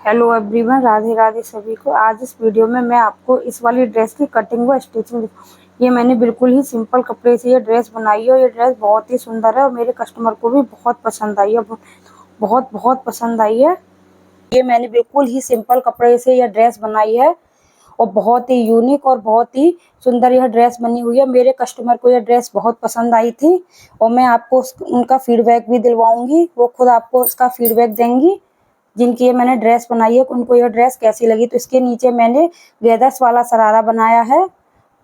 Hello everyone, Radhe Radhe सभी को। आज इस वीडियो में मैं आपको इस वाली ड्रेस की कटिंग व स्टिचिंग, ये मैंने बिल्कुल ही सिंपल कपड़े से ये ड्रेस बनाई है और ये ड्रेस बहुत ही सुंदर है और मेरे कस्टमर को भी बहुत पसंद आई है, बहुत बहुत पसंद आई है। ये मैंने बिल्कुल ही सिंपल कपड़े से यह ड्रेस बनाई है और बहुत ही यूनिक और बहुत ही सुंदर यह ड्रेस बनी हुई है। मेरे कस्टमर को यह ड्रेस बहुत पसंद आई थी और मैं आपको उनका फीडबैक भी दिलवाऊंगी, वो खुद आपको उसका फीडबैक देंगी जिनकी ये मैंने ड्रेस बनाई है, उनको यह ड्रेस कैसी लगी। तो इसके नीचे मैंने गैदर्स वाला शरारा बनाया है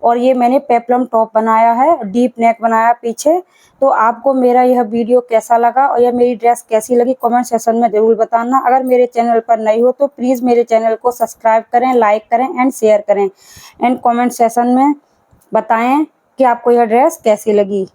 और ये मैंने पेप्लम टॉप बनाया है, डीप नेक बनाया पीछे। तो आपको मेरा यह वीडियो कैसा लगा और यह मेरी ड्रेस कैसी लगी कमेंट सेक्शन में ज़रूर बताना। अगर मेरे चैनल पर नई हो तो प्लीज़ मेरे चैनल को सब्सक्राइब करें, लाइक करें एंड शेयर करें एंड कमेंट सेक्शन में बताएं कि आपको यह ड्रेस कैसी लगी।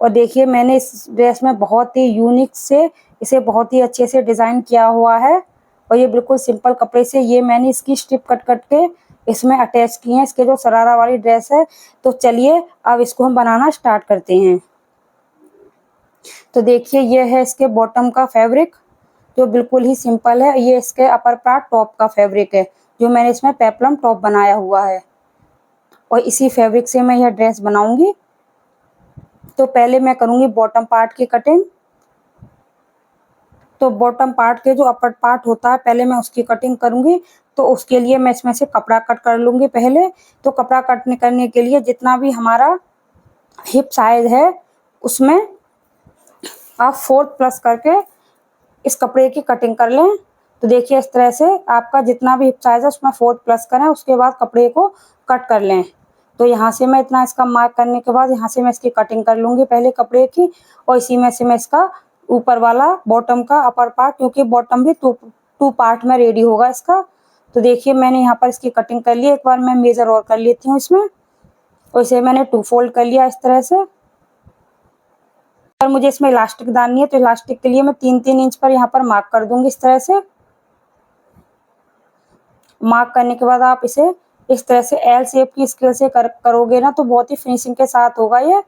और देखिए मैंने इस ड्रेस में बहुत ही यूनिक से इसे बहुत ही अच्छे से डिज़ाइन किया हुआ है और ये बिल्कुल सिंपल कपड़े से ये मैंने इसकी स्ट्रिप कट के इसमें अटैच किए हैं, इसके जो शरारा वाली ड्रेस है। तो चलिए अब इसको हम बनाना स्टार्ट करते हैं। तो देखिए ये है इसके बॉटम का फैब्रिक जो बिल्कुल ही सिंपल है। ये इसके अपर पार्ट टॉप का फैब्रिक है जो मैंने इसमें पेप्लम टॉप बनाया हुआ है और इसी फैब्रिक से मैं यह ड्रेस बनाऊंगी। तो पहले मैं करूंगी बॉटम पार्ट की कटिंग। तो बॉटम पार्ट के जो अपर पार्ट होता है पहले मैं उसकी कटिंग करूंगी। तो उसके लिए मैं इसमें से कपड़ा कट कर लूंगी पहले। तो कपड़ा कट करने के लिए जितना भी हमारा हिप साइज है उसमें आप 4 प्लस करके इस कपड़े की कटिंग कर लें। तो देखिए इस तरह से आपका जितना भी हिप साइज है उसमें 4 प्लस करें, उसके बाद कपड़े को कट कर लें। तो यहाँ से मैं इतना इसका मार्क करने के बाद यहाँ से मैं इसकी कटिंग कर लूँगी पहले कपड़े की और इसी में से मैं इसका ऊपर वाला बॉटम का अपर पार्ट, क्योंकि बॉटम भी टू पार्ट में रेडी होगा इसका। तो देखिए मैंने यहाँ पर इसकी कटिंग कर ली। एक बार मैं मेज़र और कर लेती हूँ इसमें और इसे मैंने 2 फोल्ड कर लिया इस तरह से। और मुझे इसमें इलास्टिक डालनी है तो इलास्टिक के लिए मैं 3-3 इंच पर यहाँ पर मार्क कर दूंगी इस तरह से। मार्क करने के बाद आप इसे इस तरह से एल शेप की स्केल से करोगे ना तो बहुत ही फिनिशिंग के साथ होगा ये,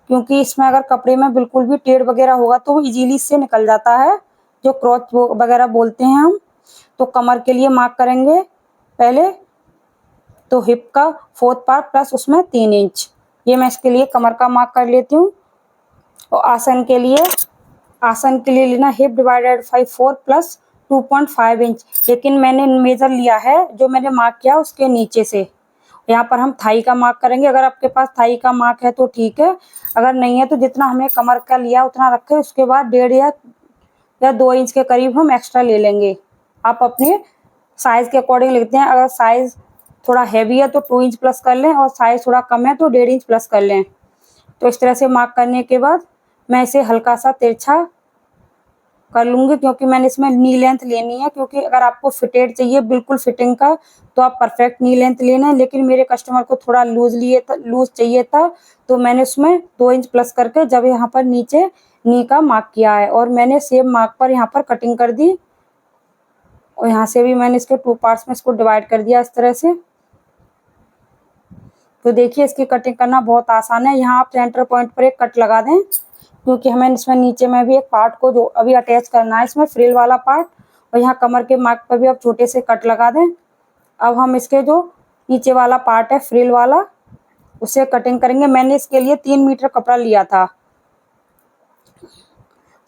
क्योंकि इसमें अगर कपड़े में बिल्कुल भी टेढ़ वगैरह होगा तो वो इजीली इससे निकल जाता है, जो क्रॉच वगैरह बोलते हैं हम। तो कमर के लिए मार्क करेंगे पहले, तो हिप का 4th पार्ट प्लस उसमें 3 इंच, ये मैं इसके लिए कमर का मार्क कर लेती हूँ। और आसन के लिए लेना hip divided by 4 plus 2.5 inch, लेकिन मैंने मेजर लिया है जो मैंने मार्क किया उसके नीचे से। यहाँ पर हम थाई का मार्क करेंगे। अगर आपके पास थाई का मार्क है तो ठीक है, अगर नहीं है तो जितना हमें कमर का लिया उतना रखें, उसके बाद 1.5 या 2 इंच के करीब हम एक्स्ट्रा ले लेंगे। आप अपने साइज़ के अकॉर्डिंग लिखते हैं। अगर साइज़ थोड़ा हैवी है तो 2 इंच प्लस कर लें और साइज़ थोड़ा कम है तो 1.5 इंच प्लस कर लें। तो इस तरह से मार्क करने के बाद मैं इसे हल्का सा तिरछा कर लूँगी, क्योंकि मैंने इसमें नी लेंथ लेनी है। क्योंकि अगर आपको फिटेड चाहिए बिल्कुल फिटिंग का तो आप परफेक्ट नी लेंथ लेना है, लेकिन मेरे कस्टमर को थोड़ा लूज़ चाहिए था तो मैंने उसमें 2 इंच प्लस करके जब यहाँ पर नीचे नी का मार्क किया है और मैंने सेम मार्क पर यहाँ पर कटिंग कर दी। और यहाँ से भी मैंने इसके 2 पार्ट्स में इसको डिवाइड कर दिया इस तरह से। तो देखिए इसकी कटिंग करना बहुत आसान है। यहाँ आप सेंटर पॉइंट पर एक कट लगा दें, क्योंकि हमें इसमें नीचे में भी एक पार्ट को जो अभी अटैच करना है इसमें फ्रिल वाला पार्ट, और यहाँ कमर के मार्क पर भी आप छोटे से कट लगा दें। अब हम इसके जो नीचे वाला पार्ट है फ्रिल वाला उससे कटिंग करेंगे। मैंने इसके लिए 3 मीटर कपड़ा लिया था।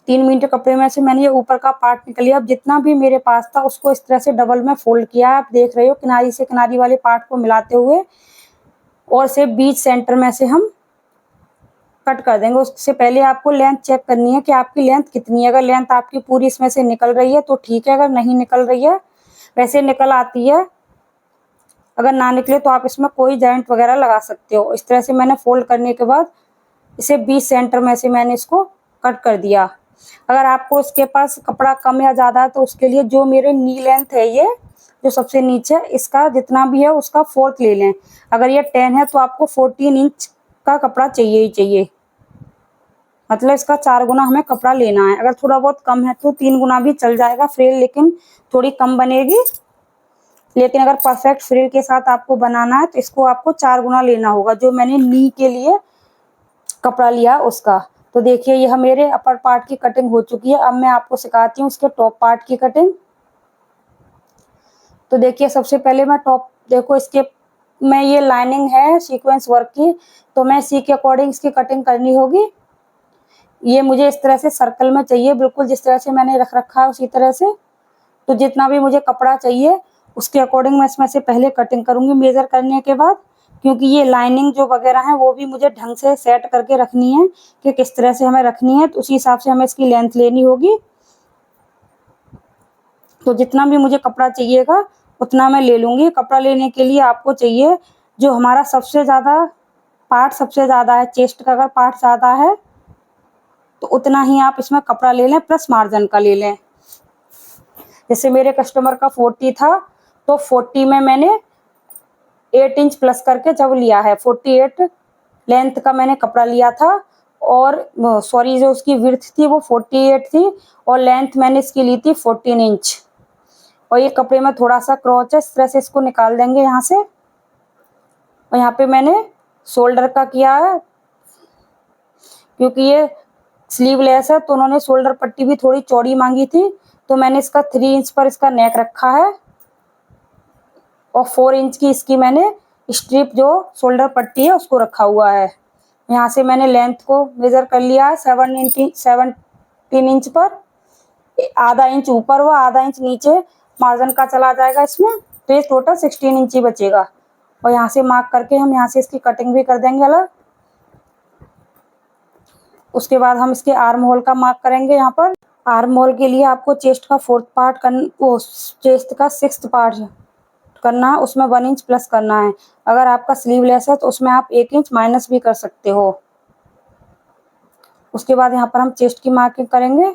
3 मीटर कपड़े में से मैंने ये ऊपर का पार्ट निकल लिया। अब जितना भी मेरे पास था उसको इस तरह से डबल में फोल्ड किया। आप देख रहे हो किनारी से किनारी वाले पार्ट को मिलाते हुए, और से बीच सेंटर में से हम कट कर देंगे। उससे पहले आपको लेंथ चेक करनी है कि आपकी लेंथ कितनी है। अगर लेंथ आपकी पूरी इसमें से निकल रही है तो ठीक है, अगर नहीं निकल रही है, वैसे निकल आती है, अगर ना निकले तो आप इसमें कोई जॉइंट वगैरह लगा सकते हो। इस तरह से मैंने फोल्ड करने के बाद इसे 20 सेंटर में से मैंने इसको कट कर दिया। अगर आपको इसके पास कपड़ा कम या ज़्यादा है तो उसके लिए जो मेरे नी लेंथ है ये जो सबसे नीचे इसका जितना भी है उसका 4th ले लें। अगर ये 10 है तो आपको 14 इंच का कपड़ा चाहिए ही चाहिए, मतलब इसका 4 गुना हमें कपड़ा लेना है। अगर थोड़ा बहुत कम है तो 3 गुना भी चल जाएगा फ्रिल, लेकिन थोड़ी कम बनेगी। लेकिन अगर परफेक्ट फ्रिल के साथ आपको बनाना है तो इसको आपको 4 गुना लेना होगा जो मैंने नी के लिए कपड़ा लिया उसका। तो देखिए यह मेरे अपर पार्ट की कटिंग हो चुकी है। अब मैं आपको सिखाती हूँ उसके टॉप पार्ट की कटिंग। तो देखिए सबसे पहले मैं टॉप, देखो इसके मैं ये लाइनिंग है सीक्वेंस वर्क की, तो मैं इसी के अकॉर्डिंग इसकी कटिंग करनी होगी। ये मुझे इस तरह से सर्कल में चाहिए, बिल्कुल जिस तरह से मैंने रख रखा है उसी तरह से। तो जितना भी मुझे कपड़ा चाहिए उसके अकॉर्डिंग मैं इसमें से पहले कटिंग करूंगी मेजर करने के बाद, क्योंकि ये लाइनिंग जो वगैरह है वो भी मुझे ढंग से सेट करके रखनी है कि किस तरह से हमें रखनी है, तो उसी हिसाब से हमें इसकी लेंथ लेनी होगी। तो जितना भी मुझे कपड़ा चाहिएगा उतना मैं ले लूँगी। कपड़ा लेने के लिए आपको चाहिए जो हमारा सबसे ज़्यादा पार्ट सबसे ज़्यादा है, चेस्ट का अगर पार्ट ज़्यादा है तो उतना ही आप इसमें कपड़ा ले लें, प्लस मार्जिन का ले लें। जैसे मेरे कस्टमर का 40 था, तो 40 में मैंने 8 इंच प्लस करके जब लिया है, 48 लेंथ का मैंने कपड़ा लिया था, और सॉरी जो उसकी विड्थ थी वो 48 थी, और लेंथ मैंने इसकी ली थी 14 इंच। और ये कपड़े में थोड़ा सा क्रॉच है, इस तरह से इसको निकाल देंगे यहाँ से। और यहाँ पे मैंने शोल्डर का किया है, क्योंकि ये स्लीवलेस है तो उन्होंने शोल्डर पट्टी भी थोड़ी चौड़ी मांगी थी, तो मैंने इसका 3 इंच पर इसका नेक रखा है, और 4 इंच की इसकी मैंने स्ट्रिप जो शोल्डर पट्टी है उसको रखा हुआ है। यहाँ से मैंने लेंथ को मेजर कर लिया है 17 इंच पर, आधा इंच ऊपर व आधा इंच नीचे मार्जिन का चला जाएगा इसमें, तो ये टोटल 16 इंच ही बचेगा। और यहाँ से मार्क करके हम यहाँ से इसकी कटिंग भी कर देंगे अलग। उसके बाद हम इसके आर्म होल का मार्क करेंगे। यहाँ पर आर्म होल के लिए आपको चेस्ट का 4th पार्ट चेस्ट का 6th पार्ट करना है, उसमें 1 इंच प्लस करना है। अगर आपका स्लीवलेस है तो उसमें आप 1 इंच माइनस भी कर सकते हो। उसके बाद यहाँ पर हम चेस्ट की मार्किंग करेंगे।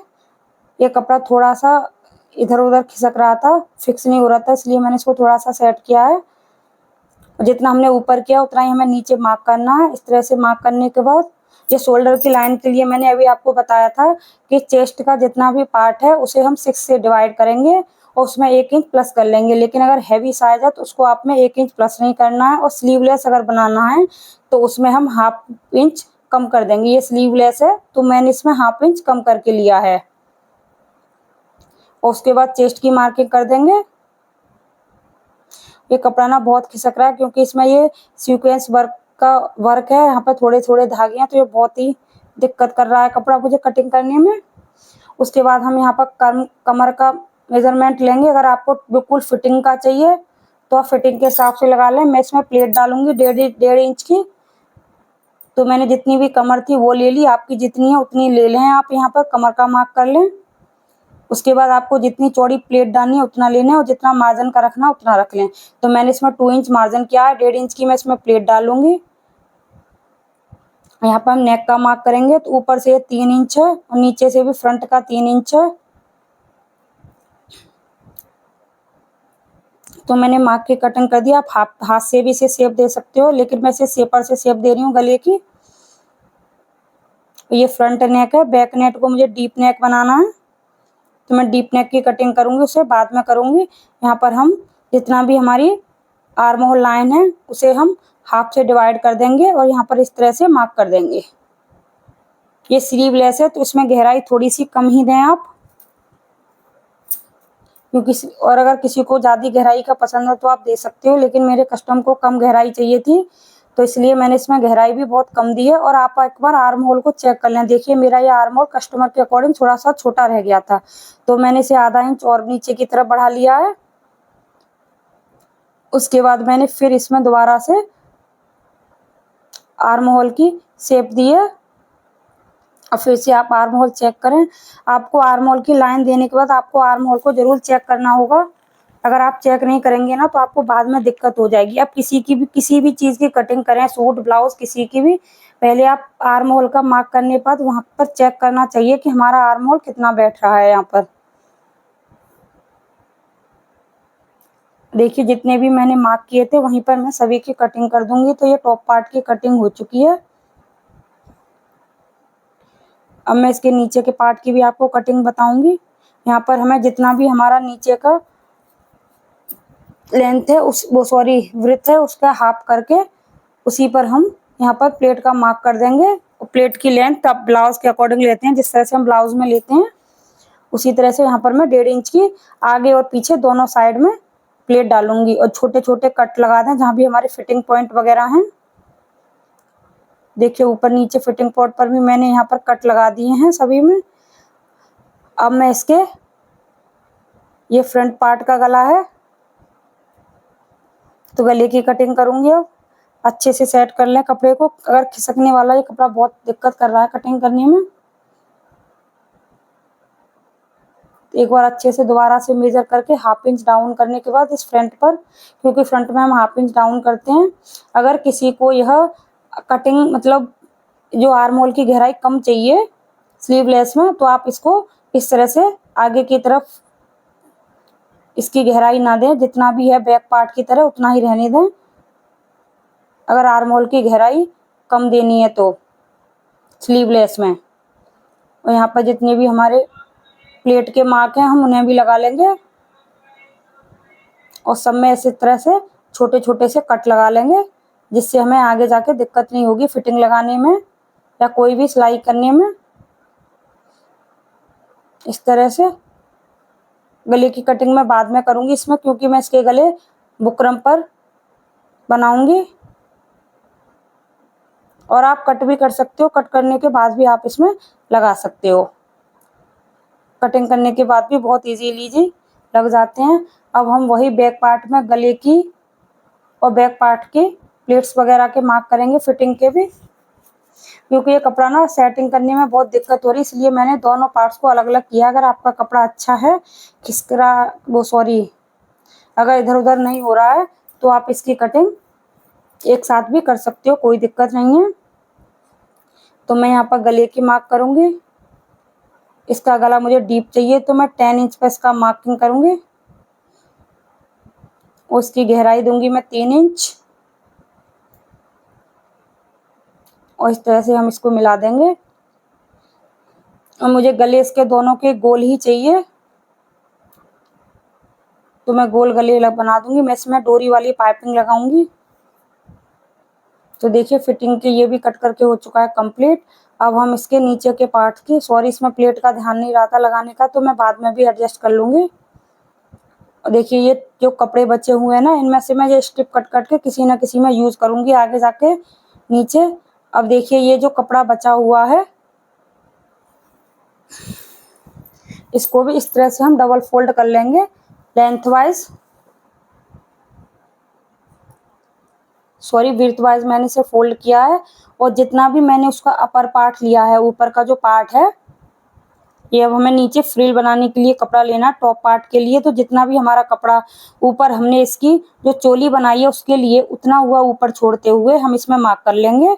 ये कपड़ा थोड़ा सा इधर उधर खिसक रहा था, फिक्स नहीं हो रहा था, इसलिए मैंने इसको थोड़ा सा सेट किया है। जितना हमने ऊपर किया उतना ही हमें नीचे मार्क करना है। इस तरह से मार्क करने के बाद ये शोल्डर की लाइन के लिए मैंने अभी आपको बताया था कि चेस्ट का जितना भी पार्ट है उसे हम 6 से डिवाइड करेंगे और उसमें 1 इंच प्लस कर लेंगे। लेकिन अगर हैवी साइज है तो उसको आप में 1 इंच प्लस नहीं करना है, और स्लीवलेस अगर बनाना है तो उसमें हम हाफ इंच कम कर देंगे। ये स्लीवलेस है तो मैंने इसमें हाफ इंच कम करके लिया है। और उसके बाद चेस्ट की मार्किंग कर देंगे। ये कपड़ा ना बहुत खिसक रहा है क्योंकि इसमें ये सीक्वेंस वर्क है, यहाँ पर थोड़े थोड़े धागे हैं, तो ये बहुत ही दिक्कत कर रहा है कपड़ा मुझे कटिंग करने में। उसके बाद हम यहाँ पर कमर का मेजरमेंट लेंगे। अगर आपको बिल्कुल फिटिंग का चाहिए तो आप फिटिंग के हिसाब से लगा लें। मैं इसमें प्लेट डालूंगी 1.5 इंच की, तो मैंने जितनी भी कमर थी वो ले ली। आपकी जितनी है उतनी ले लें, आप यहाँ पर कमर का मार्क कर लें। उसके बाद आपको जितनी चौड़ी प्लेट डालनी है उतना लेना है, और जितना मार्जिन का रखना है उतना रख लें। तो मैंने इसमें 2 इंच मार्जिन किया है, 1.5 इंच की मैं इसमें प्लेट डालूंगी। यहाँ पर हम नेक का मार्क करेंगे, तो ऊपर से 3 इंच है और नीचे से भी फ्रंट का 3 इंच है। तो मैंने मार्क की कटिंग कर दिया। आप हाथ से भी इसे शेप दे सकते हो, लेकिन मैं इसे शेपर से शेप दे रही हूँ गले की। ये फ्रंट नेक है, बैक नेक को मुझे डीप नेक बनाना है, तो मैं डीप नेक की कटिंग करूंगी, उसे बाद में करूंगी। यहाँ पर हम जितना भी हमारी आर्म होल लाइन है उसे हम हाफ से डिवाइड कर देंगे और यहाँ पर इस तरह से मार्क कर देंगे। ये स्लीवलेस है तो इसमें गहराई थोड़ी सी कम ही दें आप, क्योंकि और अगर किसी को ज़्यादा गहराई का पसंद है तो आप दे सकते हो, लेकिन मेरे कस्टमर को कम गहराई चाहिए थी तो इसलिए मैंने इसमें गहराई भी बहुत कम दी है। और आप एक बार आर्म होल को चेक कर लें। देखिए मेरा ये आर्म होल कस्टमर के अकॉर्डिंग थोड़ा सा छोटा रह गया था, तो मैंने इसे आधा इंच और नीचे की तरफ बढ़ा लिया है। उसके बाद मैंने फिर इसमें दोबारा से आर्म होल की शेप दी है, और फिर से आप आर्म होल चेक करें। आपको आर्म होल की लाइन देने के बाद आपको आर्म होल को जरूर चेक करना होगा। अगर आप चेक नहीं करेंगे ना तो आपको बाद में दिक्कत हो जाएगी। आप किसी भी चीज़ की कटिंग करें, सूट ब्लाउज किसी की भी, पहले आप आर्म होल का मार्क करने के बाद वहाँ पर चेक करना चाहिए कि हमारा आर्म होल कितना बैठ रहा है। यहाँ पर देखिए जितने भी मैंने मार्क किए थे वहीं पर मैं सभी की कटिंग कर दूंगी। तो ये टॉप पार्ट की कटिंग हो चुकी है। अब मैं इसके नीचे के पार्ट की भी आपको कटिंग बताऊंगी। यहाँ पर हमें जितना भी हमारा नीचे का लेंथ है विड्थ है उसका हाफ करके उसी पर हम यहाँ पर प्लेट का मार्क कर देंगे। प्लेट की लेंथ आप ब्लाउज के अकॉर्डिंग लेते हैं, जिस तरह से हम ब्लाउज में लेते हैं उसी तरह से यहाँ पर मैं 1.5 इंच की आगे और पीछे दोनों साइड में प्लेट डालूंगी और छोटे छोटे कट लगा दें जहाँ भी हमारे फिटिंग पॉइंट वगैरह हैं। देखिए ऊपर नीचे फिटिंग पॉइंट पर भी मैंने यहाँ पर कट लगा दिए हैं सभी में। अब मैं इसके ये फ्रंट पार्ट का गला है तो गले की कटिंग करूंगी। अब अच्छे से सेट कर लें कपड़े को, अगर खिसकने वाला ये कपड़ा बहुत दिक्कत कर रहा है कटिंग करने में, तो एक बार अच्छे से दोबारा से मेजर करके 1/2 इंच डाउन करने के बाद इस फ्रंट पर, क्योंकि फ्रंट में हम 1/2 इंच डाउन करते हैं। अगर किसी को यह कटिंग मतलब जो आर्म होल की गहराई कम चाहिए स्लीवलेस में, तो आप इसको इस तरह से आगे की तरफ इसकी गहराई ना दें, जितना भी है बैक पार्ट की तरह उतना ही रहने दें। अगर आर्म होल की गहराई कम देनी है तो स्लीवलेस में, और यहाँ पर जितने भी हमारे प्लेट के मार्क हैं हम उन्हें भी लगा लेंगे और सब में इसी तरह से छोटे छोटे से कट लगा लेंगे, जिससे हमें आगे जाके दिक्कत नहीं होगी फिटिंग लगाने में या कोई भी सिलाई करने में। इस तरह से गले की कटिंग मैं बाद में करूंगी इसमें, क्योंकि मैं इसके गले बुकरम पर बनाऊंगी। और आप कट भी कर सकते हो, कट करने के बाद भी आप इसमें लगा सकते हो। कटिंग करने के बाद भी बहुत इजीली जी लग जाते हैं। अब हम वही बैक पार्ट में गले की और बैक पार्ट के प्लेट्स वगैरह के मार्क करेंगे फिटिंग के भी, क्योंकि ये कपड़ा ना सेटिंग करने में बहुत दिक्कत हो रही है, इसलिए मैंने दोनों पार्ट्स को अलग अलग किया। अगर आपका कपड़ा अच्छा है खिसकरा अगर इधर उधर नहीं हो रहा है तो आप इसकी कटिंग एक साथ भी कर सकते हो, कोई दिक्कत नहीं है। तो मैं यहाँ पर गले की मार्क करूंगी। इसका गला मुझे डीप चाहिए तो मैं 10 इंच पर इसका मार्किंग करूंगी। उसकी गहराई दूंगी मैं 3 इंच और इस तरह से हम इसको मिला देंगे। और मुझे गले इसके दोनों के गोल ही चाहिए तो मैं गोल गले बना दूंगी। मैं इसमें डोरी वाली पाइपिंग लगाऊंगी। तो देखिए फिटिंग के ये भी कट करके हो चुका है कंप्लीट। अब हम इसके नीचे के पार्ट की, सॉरी इसमें प्लेट का ध्यान नहीं रहा था लगाने का, तो मैं बाद में भी एडजस्ट कर लूंगी। और देखिए ये जो कपड़े बचे हुए हैं ना, इनमें से मैं ये स्ट्रिप कट करके किसी ना किसी में यूज करूंगी आगे जाके नीचे। अब देखिए ये जो कपड़ा बचा हुआ है इसको भी इस तरह से हम डबल फोल्ड कर लेंगे लेंथ वाइज, विड्थ वाइज मैंने इसे फोल्ड किया है। और जितना भी मैंने उसका अपर पार्ट लिया है, ऊपर का जो पार्ट है, ये अब हमें नीचे फ्रिल बनाने के लिए कपड़ा लेना टॉप पार्ट के लिए। तो जितना भी हमारा कपड़ा ऊपर हमने इसकी जो चोली बनाई है उसके लिए उतना हुआ ऊपर छोड़ते हुए हम इसमें मार्क कर लेंगे।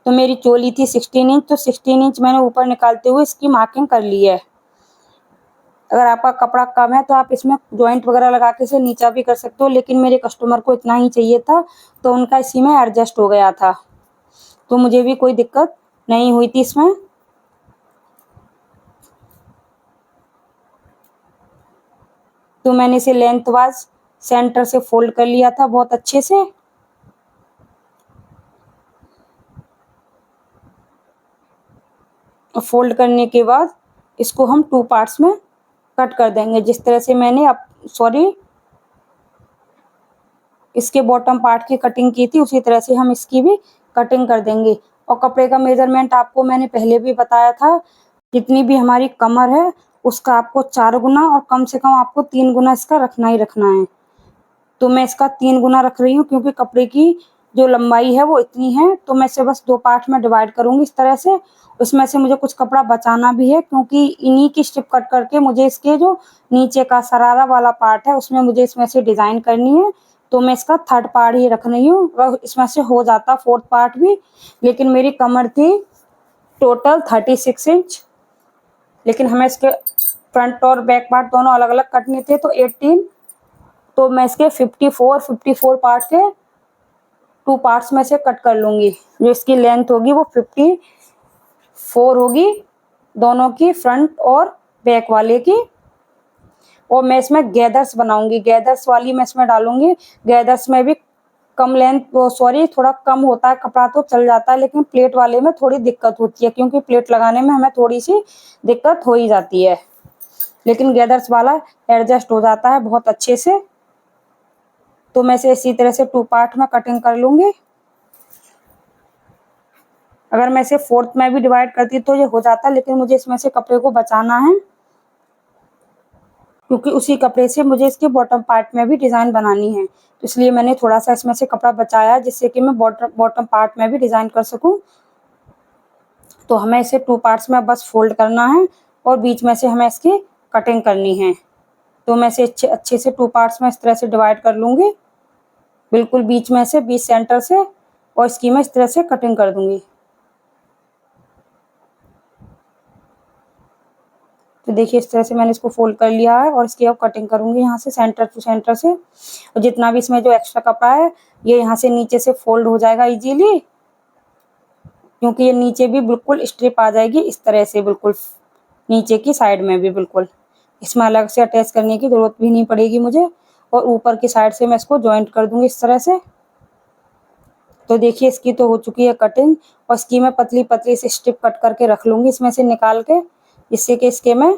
तो मेरी चोली थी 16 इंच, तो 16 इंच मैंने ऊपर निकालते हुए इसकी मार्किंग कर ली है। अगर आपका कपड़ा कम है तो आप इसमें जॉइंट वगैरह लगा के इसे नीचा भी कर सकते हो, लेकिन मेरे कस्टमर को इतना ही चाहिए था तो उनका इसी में एडजस्ट हो गया था, तो मुझे भी कोई दिक्कत नहीं हुई थी इसमें। तो मैंने इसे लेंथ वाइज सेंटर से फोल्ड कर लिया था बहुत अच्छे से। फोल्ड करने के बाद इसको हम 2 पार्ट्स में कट कर देंगे, जिस तरह से मैंने इसके बॉटम पार्ट की कटिंग की थी उसी तरह से हम इसकी भी कटिंग कर देंगे। और कपड़े का मेजरमेंट आपको मैंने पहले भी बताया था, जितनी भी हमारी कमर है उसका आपको 4 गुना और कम से कम आपको 3 गुना इसका रखना ही रखना है। तो मैं इसका 3 गुना रख रही हूँ, क्योंकि कपड़े की जो लंबाई है वो इतनी है। तो मैं इसे बस 2 पार्ट में डिवाइड करूंगी इस तरह से। उसमें से मुझे कुछ कपड़ा बचाना भी है, क्योंकि इन्हीं की स्ट्रिप कट करके मुझे इसके जो नीचे का सरारा वाला पार्ट है उसमें मुझे इसमें से डिजाइन करनी है। तो मैं इसका 3rd पार्ट ही रख रही हूँ, इसमें से हो जाता 4th पार्ट भी। लेकिन मेरी कमर थी टोटल 36 इंच, लेकिन हमें इसके फ्रंट और बैक पार्ट दोनों अलग अलग कटने थे तो 18। तो मैं इसके 54 पार्ट के 2 पार्ट्स में से कट कर लूंगी। जो इसकी लेंथ होगी वो 54 होगी दोनों की, फ्रंट और बैक वाले की। और मैं इसमें गैदर्स बनाऊंगी, गैदर्स वाली मैं इसमें डालूंगी। गैदर्स में भी कम लेंथ, सॉरी थोड़ा कम होता है कपड़ा तो चल जाता है, लेकिन प्लेट वाले में थोड़ी दिक्कत होती है, क्योंकि प्लेट लगाने में हमें थोड़ी सी दिक्कत हो ही जाती है, लेकिन गैदर्स वाला एडजस्ट हो जाता है बहुत अच्छे से। तो मैं इसे इसी तरह से 2 पार्ट में कटिंग कर लूंगी। अगर मैं इसे 4th में भी डिवाइड करती तो ये हो जाता, लेकिन मुझे इसमें से कपड़े को बचाना है, क्योंकि उसी कपड़े से मुझे इसके बॉटम पार्ट में भी डिज़ाइन बनानी है। तो इसलिए मैंने थोड़ा सा इसमें से कपड़ा बचाया, जिससे कि मैं बॉटम पार्ट में भी डिज़ाइन कर सकूं। तो हमें इसे 2 पार्ट्स में बस फोल्ड करना है और बीच में से हमें इसकी कटिंग करनी है। तो मैं इसे अच्छे से 2 पार्ट्स में इस तरह से डिवाइड कर लूँगी, बिल्कुल बीच में से, बीच सेंटर से, और इसकी मैं इस तरह से कटिंग कर दूँगी। तो देखिए इस तरह से मैंने इसको फोल्ड कर लिया है और इसकी अब कटिंग करूँगी यहाँ से सेंटर टू सेंटर से। और जितना भी इसमें जो एक्स्ट्रा कपड़ा है ये यहाँ से नीचे से फोल्ड हो जाएगा इजीली, क्योंकि ये नीचे भी बिल्कुल स्ट्रिप आ जाएगी इस तरह से, बिल्कुल नीचे की साइड में भी बिल्कुल। इसमें अलग से अटैच करने की ज़रूरत भी नहीं पड़ेगी मुझे। और ऊपर की साइड से मैं इसको जॉइंट कर दूँगी इस तरह से। तो देखिए इसकी तो हो चुकी है कटिंग, और इसकी मैं पतली पतली से स्ट्रिप कट करके रख लूँगी इसमें से निकाल के, जिससे कि इसके मैं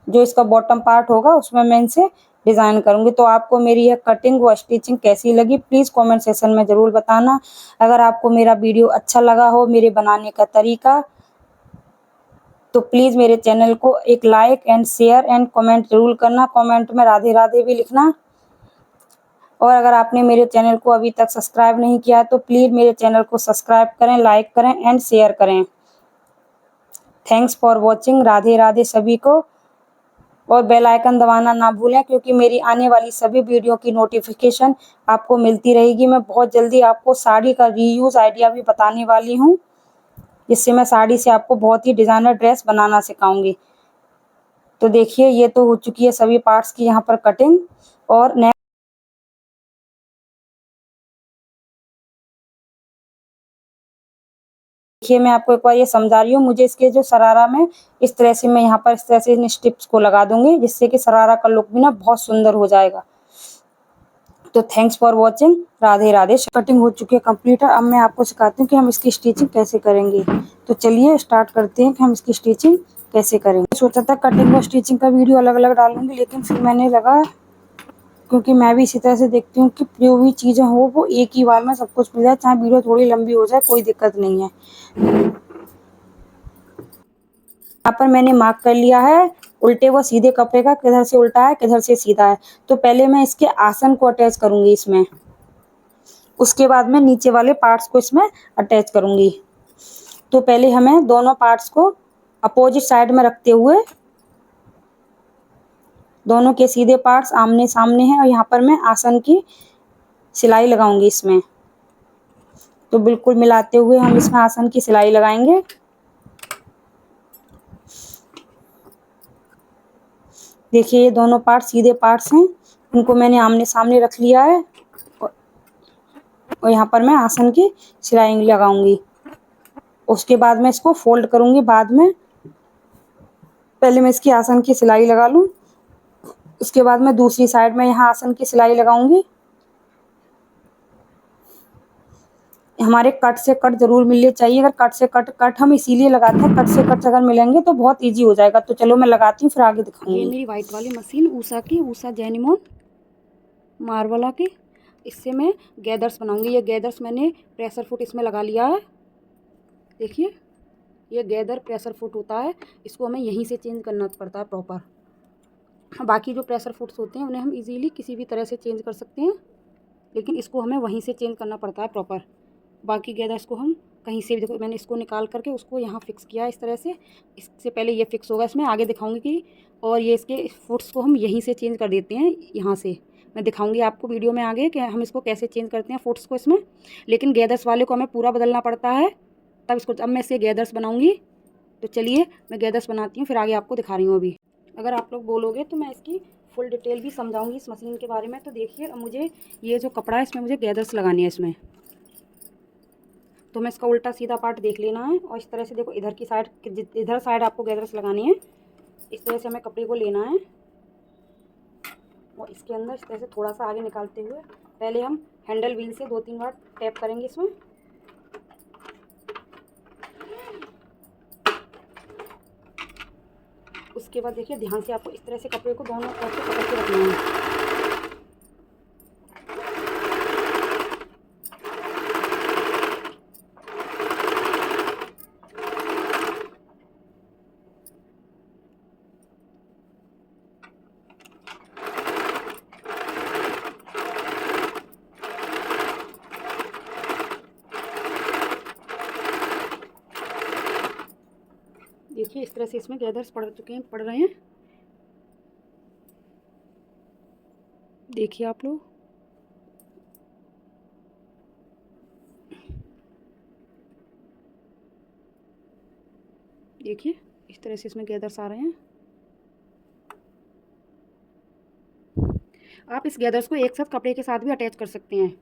जो इसका बॉटम पार्ट होगा उसमें मैं इनसे डिज़ाइन करूँगी। तो आपको मेरी यह कटिंग व स्टिचिंग कैसी लगी प्लीज़ कमेंट सेक्शन में ज़रूर बताना। अगर आपको मेरा वीडियो अच्छा लगा हो, मेरे बनाने का तरीका, तो प्लीज़ मेरे चैनल को एक like and share and comment ज़रूर करना। कमेंट में राधे राधे भी लिखना। और अगर आपने मेरे चैनल को अभी तक सब्सक्राइब नहीं किया है तो प्लीज़ मेरे चैनल को सब्सक्राइब करें, लाइक करें एंड शेयर करें। Thanks for watching. Radhe Radhe सभी को। और बेल आइकन दबाना ना भूलें, क्योंकि मेरी आने वाली सभी वीडियो की नोटिफिकेशन आपको मिलती रहेगी। मैं बहुत जल्दी आपको साड़ी का रीयूज़ आइडिया भी बताने वाली हूँ, जिससे मैं साड़ी से आपको बहुत ही डिज़ाइनर ड्रेस बनाना सिखाऊंगी। तो देखिए ये तो हो चुकी है सभी पार्ट्स की यहाँ पर कटिंग। और देखिए मैं आपको एक बार ये समझा रही हूँ, मुझे इसके जो शरारा में इस तरह से मैं यहाँ पर इस तरह से इन स्ट्रिप्स को लगा दूंगी, जिससे कि शरारा का लुक भी ना बहुत सुंदर हो जाएगा। तो thanks for watching. Radhe Radhe. Cutting हो चुकी है कंप्लीट है। अब मैं आपको सिखाती हूँ कि हम इसकी स्टिचिंग कैसे करेंगे। तो चलिए स्टार्ट करते हैं कि हम इसकी स्टिचिंग कैसे करेंगे। सोचा था कटिंग और स्टिचिंग का वीडियो अलग अलग डालूंगी, लेकिन फिर मैंने लगा, क्योंकि मैं भी इसी तरह से देखती हूँ कि जो भी चीज़ें हो वो एक ही बार में सब कुछ मिल जाए, चाहे वीडियो थोड़ी लंबी हो जाए कोई दिक्कत नहीं है। यहाँ पर मैंने मार्क कर लिया है उल्टे व सीधे कपड़े का, किधर से उल्टा है किधर से सीधा है। तो पहले मैं इसके आसन को अटैच करूंगी इसमें, उसके बाद में नीचे वाले पार्ट्स को इसमें अटैच करूंगी। तो पहले हमें दोनों पार्ट्स को अपोजिट साइड में रखते हुए, दोनों के सीधे पार्ट्स आमने सामने हैं, और यहाँ पर मैं आसन की सिलाई लगाऊंगी इसमें। तो बिल्कुल मिलाते हुए हम इसमें आसन की सिलाई लगाएंगे। देखिए ये दोनों पार्ट सीधे पार्ट्स हैं, इनको मैंने आमने सामने रख लिया है, और यहाँ पर मैं आसन की सिलाई लगाऊंगी। उसके बाद मैं इसको फोल्ड करूंगी बाद में। पहले मैं इसकी आसन की सिलाई लगा लूँ, उसके बाद मैं दूसरी साइड में यहाँ आसन की सिलाई लगाऊंगी। हमारे कट से कट जरूर मिलने चाहिए। अगर कट से कट हम इसीलिए लगाते हैं, कट से कट अगर मिलेंगे तो बहुत इजी हो जाएगा। तो चलो मैं लगाती हूँ फिर आगे दिखाऊंगी। ये मेरी वाइट वाली मशीन ऊषा की, ऊषा जेनिमोन मार्वला की, इससे मैं गैदर्स बनाऊंगी। ये गैदर्स मैंने प्रेशर फुट इसमें लगा लिया है। देखिए ये गैदर प्रेशर फुट होता है, इसको हमें यहीं से चेंज करना पड़ता है प्रॉपर। बाकी जो प्रेशर फुट्स होते हैं उन्हें हम इजीली किसी भी तरह से चेंज कर सकते हैं, लेकिन इसको हमें वहीं से चेंज करना पड़ता है प्रॉपर। बाकी गैदर्स को हम कहीं से भी, देखो मैंने इसको निकाल करके उसको यहाँ फिक्स किया इस तरह से। इससे पहले ये फिक्स होगा इसमें, आगे दिखाऊंगी कि। और ये इसके फुट्स को हम यहीं से चेंज कर देते हैं, यहाँ से मैं दिखाऊंगी आपको वीडियो में आगे कि हम इसको कैसे चेंज करते हैं फुट्स को इसमें। लेकिन गैदर्स वाले को हमें पूरा बदलना पड़ता है, तब इसको, अब मैं इससे गैदर्स बनाऊँगी। तो चलिए मैं गैदर्स बनाती हूँ, फिर आगे आपको दिखा रही हूँ अभी। अगर आप लोग बोलोगे तो मैं इसकी फुल डिटेल भी समझाऊंगी इस मशीन के बारे में। तो देखिए मुझे ये जो कपड़ा है इसमें मुझे गैदर्स लगानी है इसमें। तो मैं इसका उल्टा सीधा पार्ट देख लेना है, और इस तरह से देखो इधर की साइड, इधर साइड आपको गैदर्स लगानी है। इस तरह से हमें कपड़े को लेना है, और इसके अंदर इस तरह से थोड़ा सा आगे निकालते हुए पहले हम हैंडल व्हील से 2-3 बार टैप करेंगे इसमें। उसके बाद देखिए ध्यान से आपको इस तरह से कपड़े को दोनों तरफ से पकड़ के रखना है। देखिए इस तरह से इसमें गैदर्स पड़ रहे हैं। देखिए आप लोग, देखिए इस तरह से इसमें गैदर्स आ रहे हैं। आप इस गैदर्स को एक साथ कपड़े के साथ भी अटैच कर सकते हैं,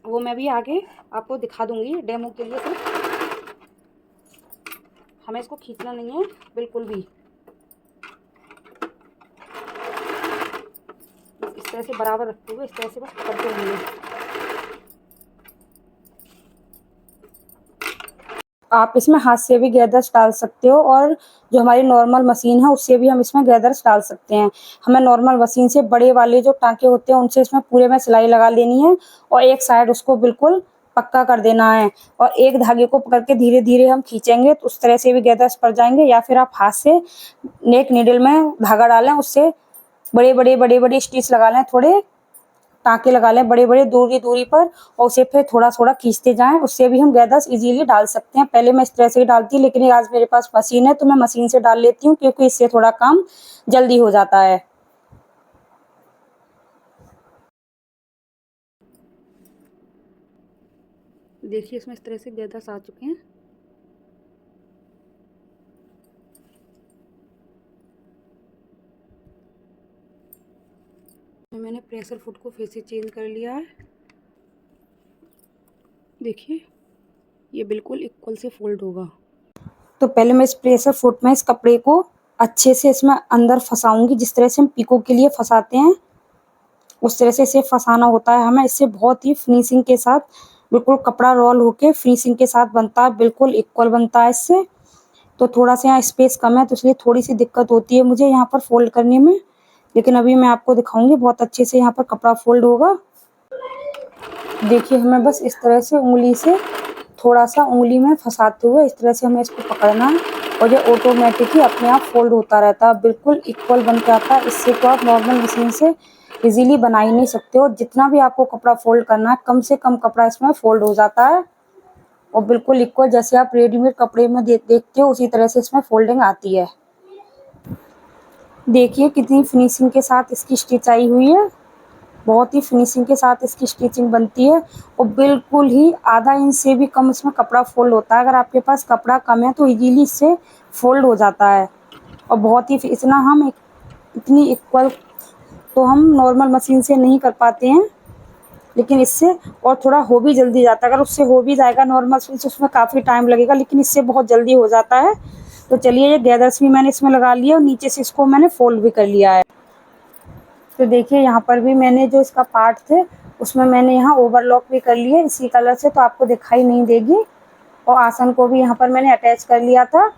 वो मैं भी आगे आपको दिखा दूंगी डेमो के लिए। सिर्फ हमें इसको खींचना नहीं है बिल्कुल भी, इस तरह से बराबर रखते हुए इस तरह से बस पकड़ते रहेंगे। आप इसमें हाथ से भी गैदर्स डाल सकते हो और जो हमारी नॉर्मल मशीन है उससे भी हम इसमें गैदर्स डाल सकते हैं। हमें नॉर्मल मशीन से बड़े वाले जो टाँके होते हैं उनसे इसमें पूरे में सिलाई लगा लेनी है और एक साइड उसको बिल्कुल पक्का कर देना है और एक धागे को पकड़ के धीरे धीरे हम खींचेंगे तो उस तरह से भी गैदर्स पड़ जाएंगे। या फिर आप हाथ से नेक नीडल में धागा डालें, उससे बड़े बड़े स्टिच लगा लें, थोड़े टाँके लगा लें बड़े बड़े दूरी दूरी पर और उसे फिर थोड़ा थोड़ा खींचते जाएं। उससे भी हम गैदर्स इजीली डाल सकते हैं। पहले मैं इस तरह से ही डालती, लेकिन आज मेरे पास मशीन है तो मैं मशीन से डाल लेती हूँ क्योंकि इससे थोड़ा काम जल्दी हो जाता है। देखिए इसमें इस तरह से गैदर्स आ चुके हैं। मैंने प्रेशर फुट को फिर से चेंज कर लिया है। देखिए ये बिल्कुल इक्वल से फोल्ड होगा। तो पहले मैं इस प्रेशर फुट में इस कपड़े को अच्छे से इसमें अंदर फंसाऊंगी, जिस तरह से हम पीको के लिए फंसाते हैं उस तरह से इसे फंसाना होता है हमें। इससे बहुत ही फिनिशिंग के साथ बिल्कुल कपड़ा रोल होके फिनिशिंग के साथ बनता है, बिल्कुल इक्वल बनता है इससे। तो थोड़ा सा यहाँ स्पेस कम है तो इसलिए थोड़ी सी दिक्कत होती है मुझे यहाँ पर फोल्ड करने में, लेकिन अभी मैं आपको दिखाऊंगी बहुत अच्छे से यहाँ पर कपड़ा फोल्ड होगा। देखिए हमें बस इस तरह से उंगली से थोड़ा सा उंगली में फंसाते हुए इस तरह से हमें इसको पकड़ना है और ये ऑटोमेटिक ही अपने आप फोल्ड होता रहता है, बिल्कुल इक्वल बन के आता है। इससे तो आप नॉर्मल मशीन से इजीली बना ही नहीं सकते हो। जितना भी आपको कपड़ा फोल्ड करना है कम से कम कपड़ा इसमें फोल्ड हो जाता है और बिल्कुल इक्वल जैसे आप रेडीमेड कपड़े में देखते हो उसी तरह से इसमें फोल्डिंग आती है। देखिए कितनी फिनिशिंग के साथ इसकी स्टिच आई हुई है, बहुत ही फिनिशिंग के साथ इसकी स्टिचिंग बनती है और बिल्कुल ही आधा इंच से भी कम इसमें कपड़ा फोल्ड होता है। अगर आपके पास कपड़ा कम है तो इजीली इससे फोल्ड हो जाता है और बहुत ही इतना हम इतनी इक्वल तो हम नॉर्मल मशीन से नहीं कर पाते हैं, लेकिन इससे और थोड़ा हो भी जल्दी जाता है। अगर उससे हो भी जाएगा नॉर्मल मशीन से उसमें काफ़ी टाइम लगेगा, लेकिन इससे बहुत जल्दी हो जाता है। तो चलिए ये गैदर्स भी मैंने इसमें लगा लिया और नीचे से इसको मैंने फोल्ड भी कर लिया है। तो देखिए यहाँ पर भी मैंने जो इसका पार्ट थे उसमें मैंने यहाँ ओवरलॉक भी कर लिए इसी कलर से, तो आपको दिखाई नहीं देगी। और आसन को भी यहाँ पर मैंने अटैच कर लिया था।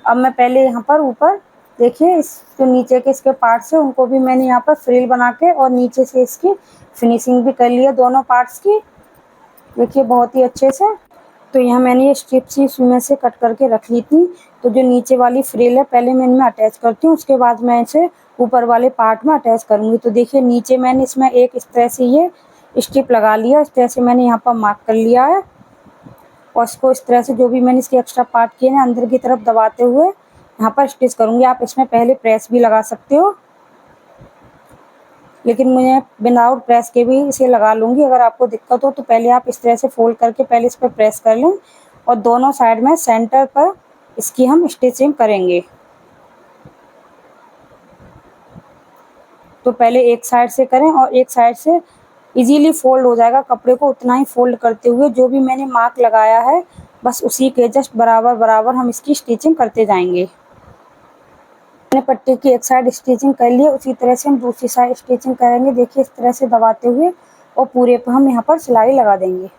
अब मैं पहले यहाँ पर ऊपर देखिए इस जो नीचे के इसके पार्ट्स है उनको भी मैंने यहाँ पर फ्रिल बना के और नीचे से इसकी फिनिशिंग भी कर ली है दोनों पार्ट्स की, देखिए बहुत ही अच्छे से। तो यहाँ मैंने ये स्ट्रिप्स ही इसमें से कट करके रख ली थी। तो जो नीचे वाली फ्रिल है पहले मैं इनमें अटैच करती हूँ, उसके बाद मैं इसे ऊपर वाले पार्ट में अटैच करूँगी। तो देखिए नीचे मैंने इसमें एक इस तरह से ये स्ट्रिप लगा लिया, इस तरह से मैंने यहाँ पर मार्क कर लिया है और इसको इस तरह से जो भी मैंने इसके एक्स्ट्रा पार्ट किए हैं अंदर की तरफ दबाते हुए यहाँ पर स्टिच करूँगी। आप इसमें पहले प्रेस भी लगा सकते हो, लेकिन मैं विदाउट प्रेस के भी इसे लगा लूँगी। अगर आपको दिक्कत हो तो पहले आप इस तरह से फोल्ड करके पहले इस पर प्रेस कर लें और दोनों साइड में सेंटर पर इसकी हम स्टिचिंग करेंगे। तो पहले एक साइड से करें और एक साइड से इजीली फोल्ड हो जाएगा कपड़े को। उतना ही फोल्ड करते हुए जो भी मैंने मार्क लगाया है बस उसी के जस्ट बराबर बराबर हम इसकी स्टिचिंग करते जाएंगे। मैंने पट्टी की एक साइड स्टिचिंग कर ली है, उसी तरह से हम दूसरी साइड स्टिचिंग करेंगे। देखिए इस तरह से दबाते हुए और पूरे पर हम यहाँ पर सिलाई लगा देंगे।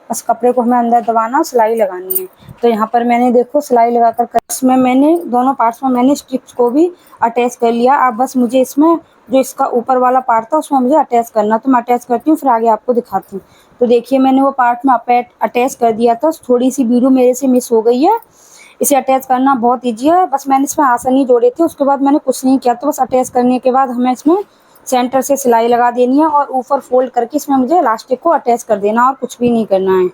बस कपड़े को हमें अंदर दबाना और सिलाई लगानी है। तो यहाँ पर मैंने देखो सिलाई लगाकर इसमें मैंने दोनों पार्ट्स में मैंने स्ट्रिप्स को भी अटैच कर लिया। अब बस मुझे इसमें जो इसका ऊपर वाला पार्ट था उसमें मुझे अटैच करना, तो मैं अटैच करती हूँ, फिर आगे आपको दिखाती हूँ। तो देखिए मैंने वो पार्ट में अटैच कर दिया था। थोड़ी सी वीडियो मेरे से मिस हो गई है। इसे अटैच करना बहुत ईजी है, बस मैंने इसमें आसनी जोड़े थे, उसके बाद मैंने कुछ नहीं किया। तो बस अटैच करने के बाद हमें इसमें सेंटर से सिलाई लगा देनी है और ऊपर फोल्ड करके इसमें मुझे इलास्टिक को अटैच कर देना और कुछ भी नहीं करना है।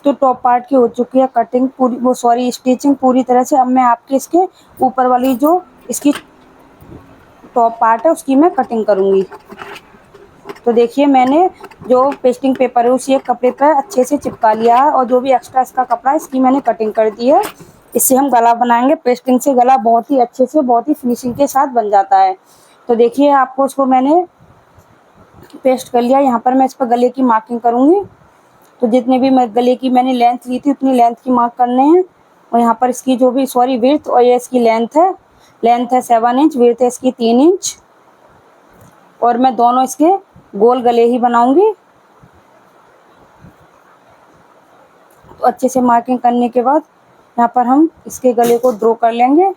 तो टॉप पार्ट की हो चुकी है कटिंग पूरी, वो सॉरी स्टिचिंग पूरी तरह से। अब मैं आपके इसके ऊपर वाली जो इसकी टॉप पार्ट है उसकी मैं कटिंग करूँगी। तो देखिए मैंने जो पेस्टिंग पेपर है उसी एक कपड़े पर अच्छे से चिपका लिया है और जो भी एक्स्ट्रा इसका कपड़ा है इसकी मैंने कटिंग कर दी है। इससे हम गला बनाएंगे। पेस्टिंग से गला बहुत ही अच्छे से, बहुत ही फिनिशिंग के साथ बन जाता है। तो देखिए आपको उसको मैंने पेस्ट कर लिया। यहाँ पर मैं इस पर गले की मार्किंग करूँगी। तो जितने भी मैं गले की मैंने लेंथ ली थी उतनी लेंथ की मार्क करने हैं। और यहाँ पर इसकी जो भी सॉरी विड्थ और ये इसकी लेंथ है 7 इंच, विड्थ है इसकी 3 इंच। और मैं दोनों इसके गोल गले ही बनाऊंगी। तो अच्छे से मार्किंग करने के बाद यहाँ पर हम इसके गले को ड्रॉ कर लेंगे।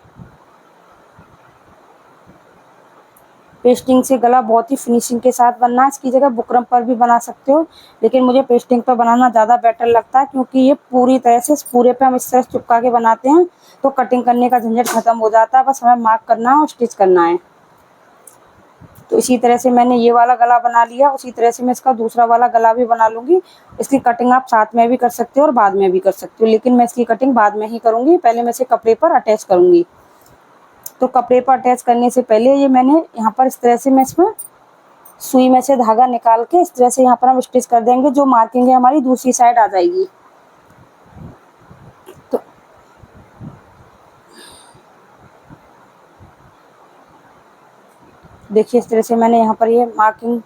पेस्टिंग से गला बहुत ही फिनिशिंग के साथ बनना है। इसकी जगह बुकरम पर भी बना सकते हो, लेकिन मुझे पेस्टिंग पर बनाना ज़्यादा बेटर लगता है, क्योंकि ये पूरी तरह से पूरे पे हम इस तरह चिपका के बनाते हैं तो कटिंग करने का झंझट खत्म हो जाता है। बस हमें मार्क करना है और स्टिच करना है। तो इसी तरह से मैंने ये वाला गला बना लिया, उसी तरह से मैं इसका दूसरा वाला गला भी बना लूँगी। इसकी कटिंग आप साथ में भी कर सकते हो और बाद में भी कर सकते हो, लेकिन मैं इसकी कटिंग बाद में ही करूँगी। पहले मैं इसे कपड़े पर अटैच करूँगी। तो कपड़े पर अटैच करने से पहले ये मैंने यहाँ पर इस तरह से मैं इसमें सुई में से धागा निकाल के इस तरह से यहाँ पर हम स्टिच कर देंगे। जो मार्किंग है हमारी दूसरी साइड आ जाएगी। तो देखिए इस तरह से मैंने यहाँ पर ये मार्किंग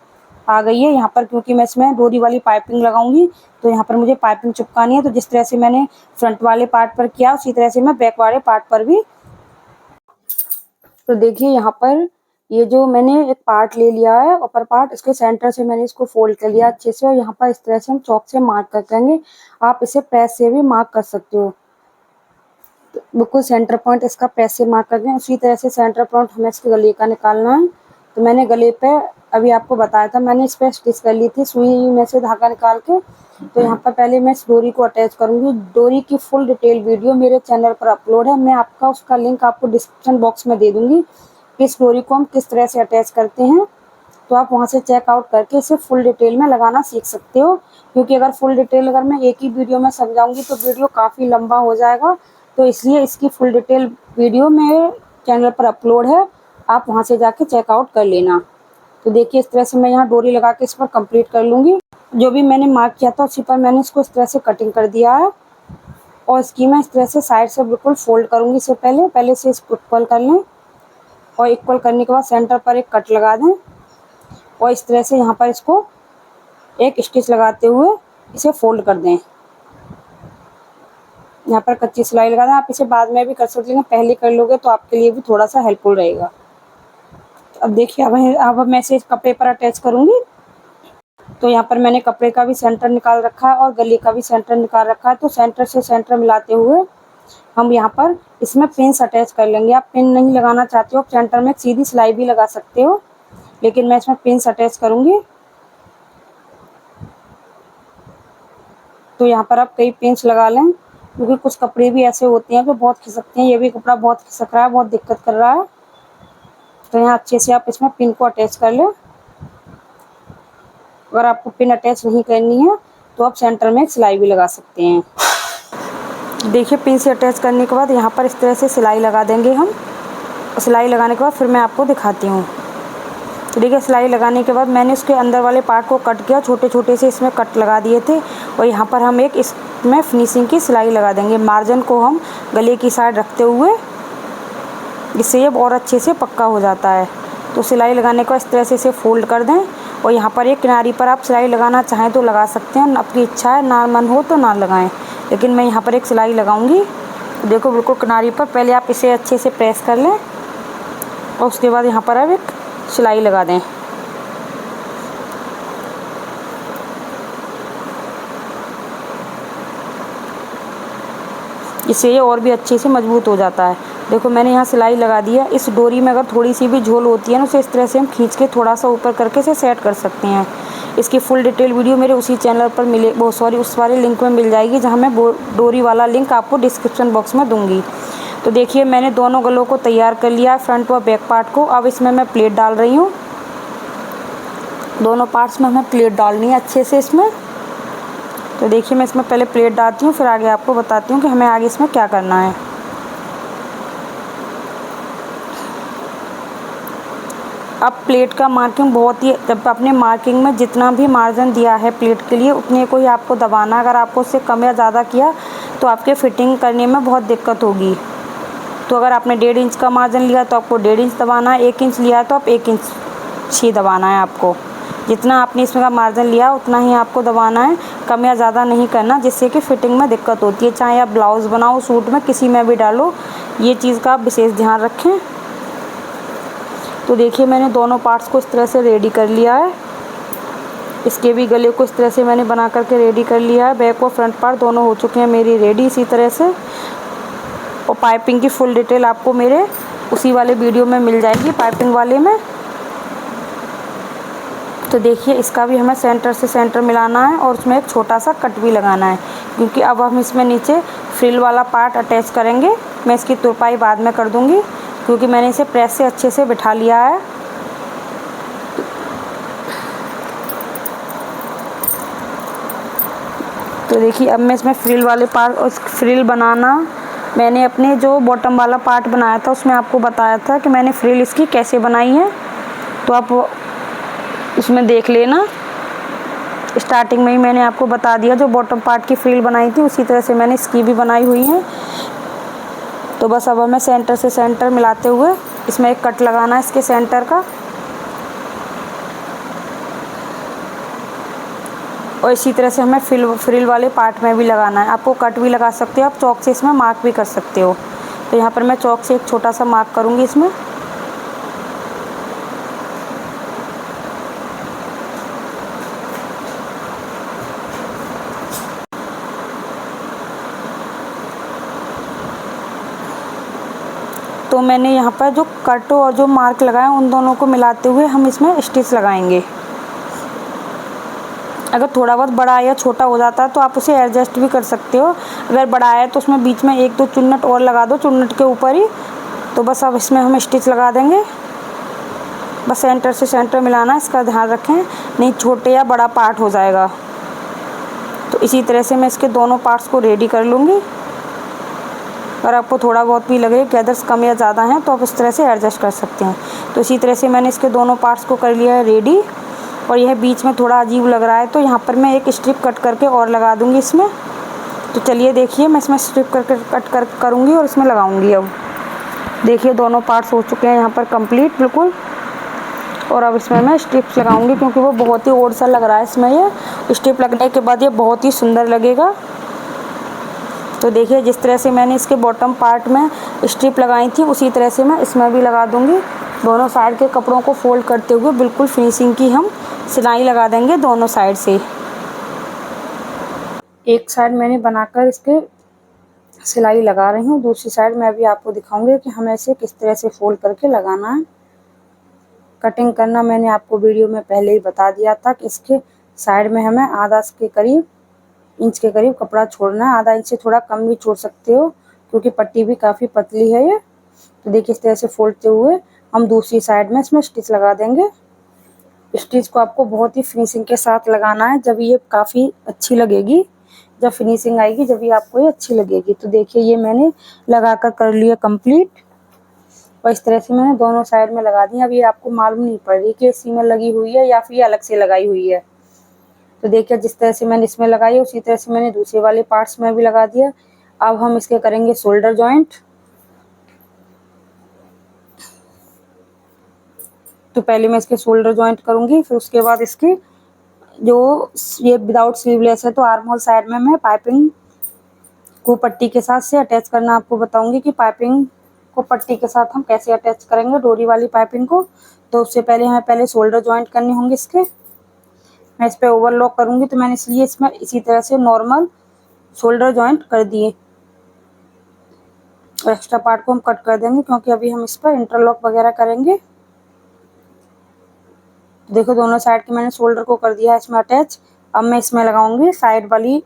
आ गई है। यहाँ पर क्योंकि मैं इसमें डोरी वाली पाइपिंग लगाऊंगी तो यहाँ पर मुझे पाइपिंग चिपकानी है। तो जिस तरह से मैंने फ्रंट वाले पार्ट पर किया उसी तरह से मैं बैक वाले पार्ट पर भी। तो देखिए यहाँ पर ये जो मैंने एक पार्ट ले लिया है ऊपर पार्ट, इसके सेंटर से मैंने इसको फोल्ड कर लिया अच्छे से और यहाँ पर इस तरह से हम चॉक से मार्क कर देंगे। आप इसे प्रेस से भी मार्क कर सकते हो। तो बिल्कुल सेंटर पॉइंट इसका प्रेस से मार्क कर दें। उसी तरह से सेंटर पॉइंट हमें इसके गले का निकालना है। तो मैंने गले पे अभी आपको बताया था, मैंने इस पर स्टिच कर ली थी सुई में से धागा निकाल के। तो यहाँ पर पहले मैं इस डोरी को अटैच करूँगी। डोरी की फुल डिटेल वीडियो मेरे चैनल पर अपलोड है, मैं आपका उसका लिंक आपको डिस्क्रिप्शन बॉक्स में दे दूँगी। इस डोरी को हम किस तरह से अटैच करते हैं, तो आप वहाँ से चेकआउट करके इसे फुल डिटेल में लगाना सीख सकते हो। क्योंकि अगर फुल डिटेल अगर मैं एक ही वीडियो में समझाऊंगी तो वीडियो काफ़ी लंबा हो जाएगा। तो इसलिए इसकी फुल डिटेल वीडियो मेरे चैनल पर अपलोड है, आप वहाँ से जाके चेकआउट कर लेना। तो देखिए इस तरह से मैं यहाँ डोरी लगा के इस पर कंप्लीट कर लूँगी। जो भी मैंने मार्क किया था उसी पर मैंने इसको इस तरह से कटिंग कर दिया है और इसकी मैं इस तरह से साइड से बिल्कुल फोल्ड करूँगी। इससे पहले से इसको इक्वल कर लें और इक्वल करने के बाद सेंटर पर एक कट लगा दें और इस तरह से यहाँ पर इसको एक स्टिच लगाते हुए इसे फोल्ड कर दें। यहाँ पर कच्ची सिलाई लगा दें। आप इसे बाद में भी कर सकते हैं, पहले कर लोगे तो आपके लिए भी थोड़ा सा हेल्पफुल रहेगा। अब देखिए अब मैं इसे कपड़े पर अटैच करूँगी। तो यहाँ पर मैंने कपड़े का भी सेंटर निकाल रखा है और गले का भी सेंटर निकाल रखा है। तो सेंटर से सेंटर मिलाते हुए हम यहाँ पर इसमें पिन्स अटैच कर लेंगे। आप पिन नहीं लगाना चाहते हो सेंटर में सीधी सिलाई भी लगा सकते हो, लेकिन मैं इसमें पिन्स अटैच करूँगी। तो यहाँ पर आप कई पिन्स लगा लें, क्योंकि कुछ कपड़े भी ऐसे होते हैं जो बहुत खिसकते हैं। ये भी कपड़ा बहुत खिसक रहा है, बहुत दिक्कत कर रहा है। तो यहाँ अच्छे से आप इसमें पिन को अटैच कर लें। अगर आपको पिन अटैच नहीं करनी है तो आप सेंटर में सिलाई भी लगा सकते हैं। देखिए पिन से अटैच करने के बाद यहाँ पर इस तरह से सिलाई लगा देंगे हम। और सिलाई लगाने के बाद फिर मैं आपको दिखाती हूँ। तो देखिए सिलाई लगाने के बाद मैंने इसके अंदर वाले पार्ट को कट किया, छोटे छोटे से इसमें कट लगा दिए थे और यहाँ पर हम एक इसमें फिनिशिंग की सिलाई लगा देंगे। मार्जिन को हम गले की साइड रखते हुए, इससे ये और अच्छे से पक्का हो जाता है। तो सिलाई लगाने के बाद इस तरह से इसे फोल्ड कर दें और यहाँ पर एक किनारी पर आप सिलाई लगाना चाहें तो लगा सकते हैं, आपकी इच्छा है, ना मन हो तो ना लगाएं, लेकिन मैं यहाँ पर एक सिलाई लगाऊंगी। देखो बिल्कुल किनारी पर। पहले आप इसे अच्छे से प्रेस कर लें और उसके बाद यहाँ पर अब एक सिलाई लगा दें। इससे ये और भी अच्छे से मजबूत हो जाता है। देखो मैंने यहाँ सिलाई लगा दी है। इस डोरी में अगर थोड़ी सी भी झोल होती है ना, उसे इस तरह से हम खींच के थोड़ा सा ऊपर करके इसे सेट कर सकते हैं। इसकी फुल डिटेल वीडियो मेरे उसी चैनल पर मिले उस वाले लिंक में मिल जाएगी, जहाँ मैं डोरी वाला लिंक आपको डिस्क्रिप्शन बॉक्स में दूँगी। तो देखिए मैंने दोनों गलों को तैयार कर लिया है, फ्रंट व बैक पार्ट को। अब इसमें मैं प्लेट डाल रही हूँ। दोनों पार्ट्स में हमें प्लेट डालनी है अच्छे से इसमें। तो देखिए मैं इसमें पहले प्लेट डालती हूँ, फिर आगे आपको बताती हूँ कि हमें आगे इसमें क्या करना है। अब प्लेट का मार्किंग बहुत ही, जब अपने मार्किंग में जितना भी मार्जिन दिया है प्लेट के लिए उतने को ही आपको दबाना। अगर आपको उससे कम या ज़्यादा किया तो आपके फिटिंग करने में बहुत दिक्कत होगी। तो अगर आपने 1.5 इंच का मार्जिन लिया तो आपको 1.5 इंच दबाना है, 1 इंच लिया तो आप 1 इंच ही दबाना है आपको। जितना आपने इसमें का मार्जिन लिया उतना ही आपको दबाना है, कम या ज़्यादा नहीं करना, जिससे कि फ़िटिंग में दिक्कत होती है। चाहे आप ब्लाउज़ बनाओ, सूट में, किसी में भी डालो, ये चीज़ का आप विशेष ध्यान रखें। तो देखिए मैंने दोनों पार्ट्स को इस तरह से रेडी कर लिया है। इसके भी गले को इस तरह से मैंने बना करके रेडी कर लिया है। बैक और फ्रंट पार्ट दोनों हो चुके हैं मेरी रेडी इसी तरह से। और पाइपिंग की फुल डिटेल आपको मेरे उसी वाले वीडियो में मिल जाएगी, पाइपिंग वाले में। तो देखिए इसका भी हमें सेंटर से सेंटर मिलाना है और उसमें एक छोटा सा कट भी लगाना है, क्योंकि अब हम इसमें नीचे फ्रिल वाला पार्ट अटैच करेंगे। मैं इसकी तुरपाई बाद में कर दूंगी, क्योंकि मैंने इसे प्रेस से अच्छे से बिठा लिया है। तो देखिए अब मैं इसमें फ्रिल वाले पार्ट और फ्रिल बनाना, मैंने अपने जो बॉटम वाला पार्ट बनाया था उसमें आपको बताया था कि मैंने फ्रिल इसकी कैसे बनाई है, तो आप उसमें देख लेना। स्टार्टिंग में ही मैंने आपको बता दिया, जो बॉटम पार्ट की फ्रिल बनाई थी उसी तरह से मैंने इसकी भी बनाई हुई है। तो बस अब हमें सेंटर से सेंटर मिलाते हुए इसमें एक कट लगाना है इसके सेंटर का, और इसी तरह से हमें फ्रिल वाले पार्ट में भी लगाना है। आपको कट भी लगा सकते हो, आप चौक से इसमें मार्क भी कर सकते हो। तो यहाँ पर मैं चौक से एक छोटा सा मार्क करूँगी इसमें। तो मैंने यहाँ पर जो कट और जो मार्क लगाए उन दोनों को मिलाते हुए हम इसमें स्टिच लगाएंगे। अगर थोड़ा बहुत बड़ा या छोटा हो जाता है तो आप उसे एडजस्ट भी कर सकते हो। अगर बड़ा है तो उसमें बीच में 1-2 चुन्नट और लगा दो, चुन्नट के ऊपर ही। तो बस अब इसमें हम स्टिच लगा देंगे। बस सेंटर से सेंटर मिलाना, इसका ध्यान रखें, नहीं छोटे या बड़ा पार्ट हो जाएगा। तो इसी तरह से मैं इसके दोनों पार्ट्स को रेडी कर लूँगी। अगर आपको थोड़ा बहुत भी लगे कि अदर्स कम या ज़्यादा हैं तो आप इस तरह से एडजस्ट कर सकते हैं। तो इसी तरह से मैंने इसके दोनों पार्ट्स को कर लिया है रेडी। और यह बीच में थोड़ा अजीब लग रहा है तो यहाँ पर मैं एक स्ट्रिप कट करके और लगा दूँगी इसमें। तो चलिए देखिए मैं इसमें स्ट्रिप कट करूँगी और इसमें लगाऊँगी। अब देखिए दोनों पार्ट्स हो चुके हैं यहाँ पर कंप्लीट बिल्कुल। और अब इसमें मैं स्ट्रिप्स लगाऊँगी, क्योंकि वो बहुत ही ओड सा लग रहा है इसमें। ये स्ट्रिप लगने के बाद ये बहुत ही सुंदर लगेगा। तो देखिए जिस तरह से मैंने इसके बॉटम पार्ट में स्ट्रिप लगाई थी उसी तरह से मैं इसमें भी लगा दूंगी। दोनों साइड के कपड़ों को फोल्ड करते हुए बिल्कुल फिनिशिंग की हम सिलाई लगा देंगे दोनों साइड से। एक साइड मैंने बनाकर इसके सिलाई लगा रही हूँ, दूसरी साइड मैं अभी आपको दिखाऊंगी कि हमें इसे किस तरह से फोल्ड करके लगाना है। कटिंग करना मैंने आपको वीडियो में पहले ही बता दिया था कि इसके साइड में हमें आधा इंच के करीब कपड़ा छोड़ना है। आधा इंच से थोड़ा कम भी छोड़ सकते हो, क्योंकि पट्टी भी काफ़ी पतली है ये। तो देखिए इस तरह से फोल्डते हुए हम दूसरी साइड में इसमें स्टिच लगा देंगे। स्टिच को आपको बहुत ही फिनिशिंग के साथ लगाना है, जब ये काफ़ी अच्छी लगेगी। जब फिनिशिंग आएगी जब ये आपको ये अच्छी लगेगी। तो देखिए ये मैंने लगा कर लिया कंप्लीट, और इस तरह से मैंने दोनों साइड में लगा दी। अब ये आपको मालूम नहीं पड़ रही कि इसी में लगी हुई है या फिर अलग से लगाई हुई है। तो देखिए जिस तरह से मैंने इसमें लगाई उसी तरह से मैंने दूसरे वाले पार्ट्स में भी लगा दिया। अब हम इसके करेंगे शोल्डर जॉइंट। तो पहले मैं इसके शोल्डर जॉइंट करूंगी, फिर उसके बाद इसकी जो ये विदाउट स्लीवलेस है तो आर्म होल साइड में मैं पाइपिंग को पट्टी के साथ से अटैच करना आपको बताऊंगी कि पाइपिंग इसको पट्टी के साथ हम कैसे अटैच करेंगे डोरी वाली पाइपिंग को। तो उससे पहले हमें पहले शोल्डर जॉइंट करने होंगे इसके। मैं इस पे ओवरलॉक करूँगी तो मैंने इसलिए इसमें इसी तरह से नॉर्मल शोल्डर जॉइंट कर दिए और एक्स्ट्रा पार्ट को हम कट कर देंगे क्योंकि अभी हम इस पर इंटरलॉक वगैरह करेंगे। देखो दोनों साइड के मैंने शोल्डर को कर दिया है इसमें अटैच। अब मैं इसमें लगाऊंगी साइड वाली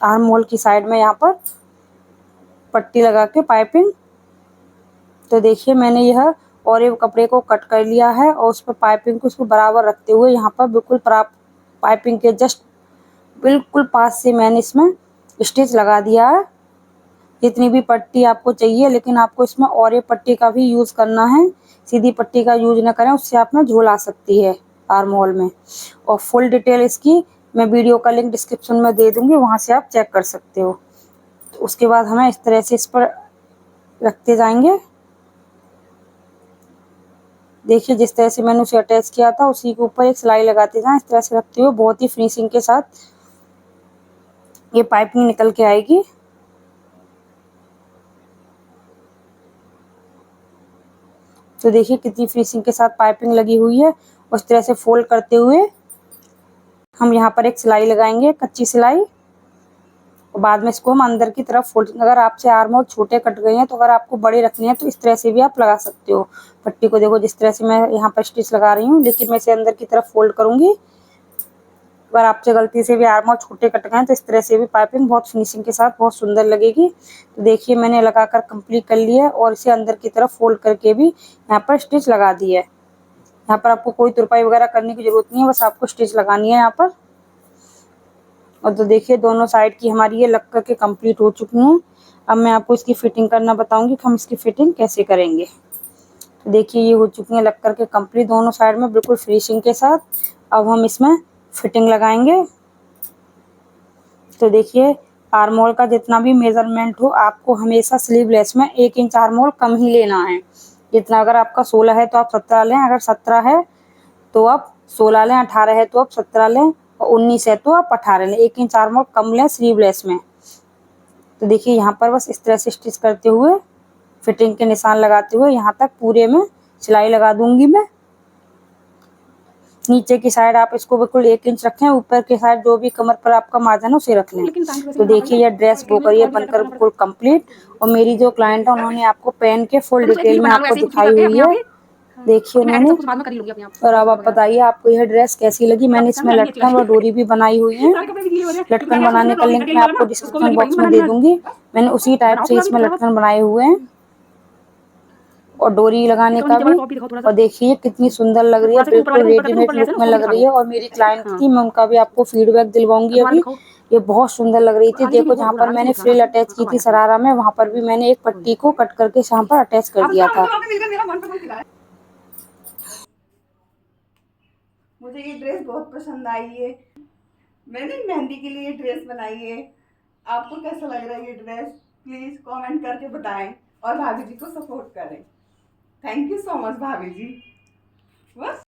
आर्म होल की साइड में यहाँ पर पट्टी लगा के पाइपिंग। तो देखिए मैंने यह और एक कपड़े को कट कर लिया है और उस पर पाइपिंग को उसको बराबर रखते हुए यहाँ पर बिल्कुल पाइपिंग के जस्ट बिल्कुल पास से मैंने इसमें स्टिच लगा दिया है। जितनी भी पट्टी आपको चाहिए, लेकिन आपको इसमें और एक पट्टी का भी यूज़ करना है, सीधी पट्टी का यूज ना करें, उससे आप में झोल आ सकती है आर्म होल में। और फुल डिटेल इसकी मैं वीडियो का लिंक डिस्क्रिप्शन में दे दूंगी, वहाँ से आप चेक कर सकते हो। तो उसके बाद हमें इस तरह से इस पर रखते जाएंगे। देखिए जिस तरह से मैंने उसे अटैच किया था उसी के ऊपर एक सिलाई लगाते जाएं, इस तरह से रखते हुए बहुत ही फिनिशिंग के साथ ये पाइपिंग निकल के आएगी। तो देखिए कितनी फिनिशिंग के साथ पाइपिंग लगी हुई है। उस तरह से फोल्ड करते हुए हम यहाँ पर एक सिलाई लगाएंगे, कच्ची सिलाई, और बाद में इसको हम अंदर की तरफ फोल्ड। अगर आपसे आर्म होल छोटे कट गए हैं तो अगर आपको बड़े रखने हैं तो इस तरह से भी आप लगा सकते हो पट्टी को। देखो जिस तरह से मैं यहाँ पर स्टिच लगा रही हूँ, लेकिन मैं इसे अंदर की तरफ फोल्ड करूँगी। अगर आपसे गलती से भी आर्म होल छोटे कट गए हैं तो इस तरह से भी पाइपिंग बहुत फिनिशिंग के साथ बहुत सुंदर लगेगी। तो देखिए मैंने लगाकर कंप्लीट कर लिया है और इसे अंदर की तरफ फोल्ड करके भी यहाँ पर स्टिच लगा दी है। यहाँ पर आपको कोई तुरपाई वगैरह करने की जरूरत नहीं है, बस आपको स्टिच लगानी है यहाँ पर। और तो देखिए दोनों साइड की हमारी ये लग करके कंप्लीट हो चुकी हैं। अब मैं आपको इसकी फिटिंग करना बताऊंगी कि हम इसकी फिटिंग कैसे करेंगे। तो देखिए ये हो चुकी है लग करके कंप्लीट दोनों साइड में बिल्कुल फिनिशिंग के साथ। अब हम इसमें फिटिंग लगाएंगे। तो देखिए आर्म होल का जितना भी मेजरमेंट हो, आपको हमेशा स्लीवलेस में 1 इंच आर्म होल कम ही लेना है। जितना अगर आपका 16 है तो आप 17 लें, अगर 17 है तो आप 16 लें, 18 है तो आप 17 लें, और 19 है तो आप 18 लें। 1 इंच आर्म होल कम लें स्लीवलेस में। तो देखिए यहाँ पर बस इस तरह से स्टिच करते हुए फिटिंग के निशान लगाते हुए यहाँ तक पूरे में सिलाई लगा दूंगी मैं। नीचे की साइड आप इसको बिल्कुल 1 इंच रखें, ऊपर की साइड जो भी कमर पर आपका मार्जिन है उसे रख लें। तो देखिए यह ड्रेस बोकर बनकर बिल्कुल कंप्लीट। और मेरी जो क्लाइंट है उन्होंने आपको पहन के फुल डिटेल में आपको दिखाई हुई है, देखिए उन्होंने। और अब आप बताइए आपको यह ड्रेस कैसी लगी। मैंने इसमें लटकन और डोरी भी बनाई हुई है। लटकन बनाने का लिंक मैं आपको डिस्क्रिप्शन बॉक्स में दे दूंगी। मैंने उसी टाइप से इसमें लटकन बनाए हुए हैं और डोरी लगाने का भी। और देखिए कितनी सुंदर लग रही है, बिल्कुल रेडीमेड लुक में लग रही है। और मेरी क्लाइंट थी, मैं उनका भी आपको फीडबैक दिलवाऊंगी अभी। ये बहुत सुंदर लग रही थी। देखो जहाँ पर मैंने फ्रिल अटैच की थी शरारा में, वहाँ पर भी मैंने एक पट्टी को कट करके यहाँ पर अटैच कर दिया था। मुझे ये ड्रेस बहुत पसंद आई है। मैंने मेहंदी के लिए ड्रेस बनाई है। आपको कैसा लग रहा है ये ड्रेस? प्लीज कमेंट करके बताएं और भाभी जी को सपोर्ट करें। थैंक यू सो मच भाभी जी। बस।